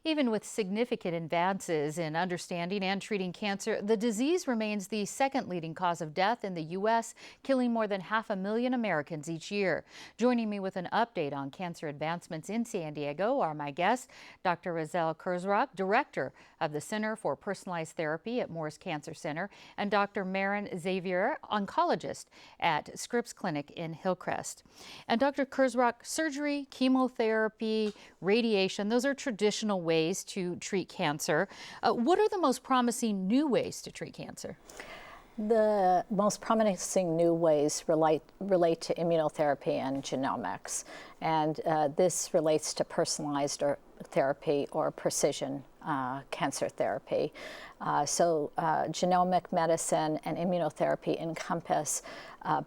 Even with significant advances in understanding and treating cancer, the disease remains the second leading cause of death in the U.S., killing more than 500,000 Americans each year. Joining me with an update on cancer advancements in San Diego are my guests, Dr. Razel Kurzrock, Director of the Center for Personalized Therapy at Moores Cancer Center, and Dr. Maren Xavier, oncologist at Scripps Clinic in Hillcrest. And Dr. Kurzrock, surgery, chemotherapy, radiation, those are traditional ways to treat cancer. What are the most promising new ways to treat cancer? The most promising new ways relate to immunotherapy and genomics, and this relates to personalized therapy or precision cancer therapy. Genomic medicine and immunotherapy encompass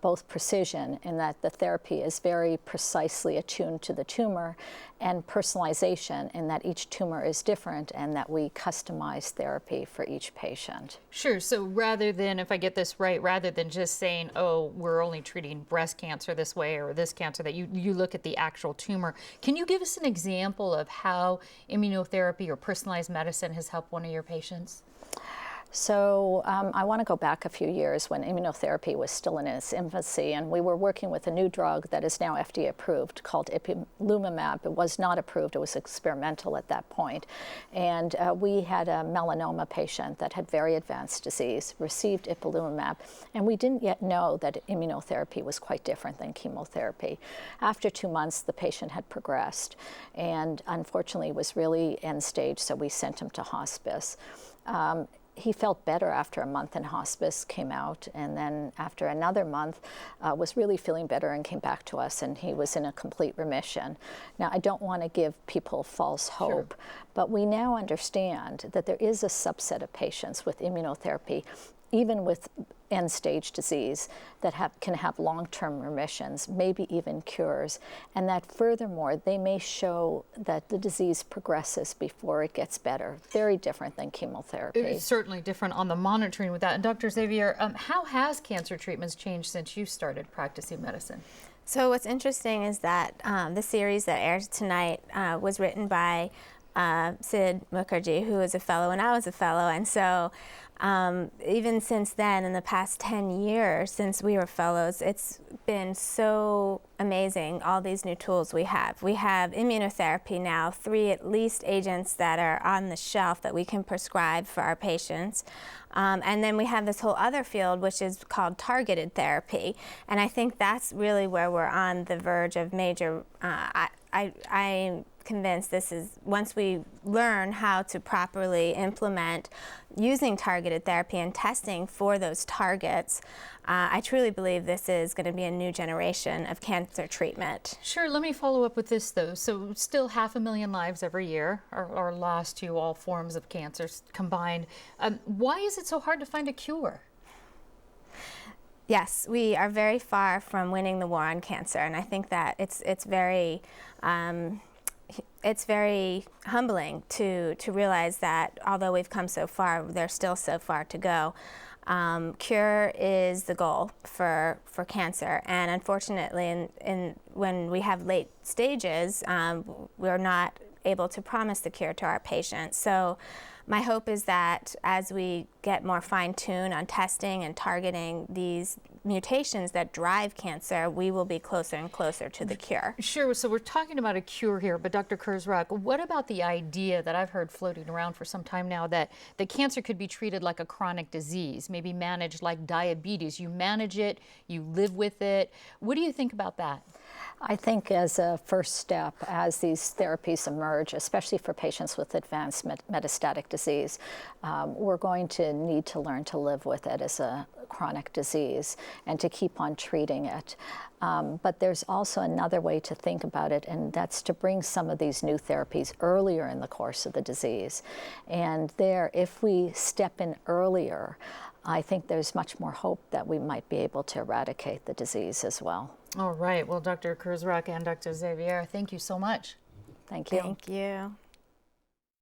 both precision in that the therapy is very precisely attuned to the tumor, and personalization in that each tumor is different and that we customize therapy for each patient. Sure. So rather than, if I get this right, rather than just saying, oh, we're only treating breast cancer this way or this cancer, that you look at the actual tumor. Can you give us an example of how immunotherapy or personalized medicine has helped one of your patients? So I want to go back a few years when immunotherapy was still in its infancy, and we were working with a new drug that is now FDA approved called ipilimumab. It was not approved, it was experimental at that point. And we had a melanoma patient that had very advanced disease, received ipilimumab, and we didn't yet know that immunotherapy was quite different than chemotherapy. After 2 months, the patient had progressed and unfortunately was really end stage, so we sent him to hospice. He felt better after a month in hospice, came out, and then after another month was really feeling better and came back to us, and he was in a complete remission. Now, I don't want to give people false hope, Sure. but we now understand that there is a subset of patients with immunotherapy, even with end-stage disease, that can have long-term remissions, maybe even cures, and that furthermore, they may show that the disease progresses before it gets better. Very different than chemotherapy. It's certainly different on the monitoring with that. And Dr. Xavier, how has cancer treatments changed since you started practicing medicine? So what's interesting is that the series that airs tonight was written by Sid Mukherjee, who is a fellow, and I was a fellow, and so even since then, in the past 10 years since we were fellows, it's been so amazing, all these new tools we have. We have immunotherapy now, 3 at least agents that are on the shelf that we can prescribe for our patients. And then we have this whole other field, which is called targeted therapy. And I think that's really where we're on the verge of major, I'm convinced this is, once we learn how to properly implement using targeted therapy and testing for those targets, I truly believe this is going to be a new generation of cancer treatment. Sure. Let me follow up with this, though. So still 500,000 lives every year are lost to all forms of cancers combined. Why is it so hard to find a cure? Yes, we are very far from winning the war on cancer, and I think that it's very humbling to realize that although we've come so far, there's still so far to go. Cure is the goal for cancer, and unfortunately, when we have late stages, we're not able to promise the cure to our patients. So my hope is that as we get more fine-tuned on testing and targeting these mutations that drive cancer, we will be closer and closer to the cure. Sure. So we're talking about a cure here, but Dr. Kurzrock, what about the idea that I've heard floating around for some time now that the cancer could be treated like a chronic disease, maybe managed like diabetes? You manage it, you live with it. What do you think about that? I think as a first step, as these therapies emerge, especially for patients with advanced metastatic disease, we're going to need to learn to live with it as a chronic disease and to keep on treating it. But there's also another way to think about it, and that's to bring some of these new therapies earlier in the course of the disease. And there, if we step in earlier, I think there's much more hope that we might be able to eradicate the disease as well. All right. Well, Dr. Kurzrock and Dr. Xavier, thank you so much. Thank you. Thank you.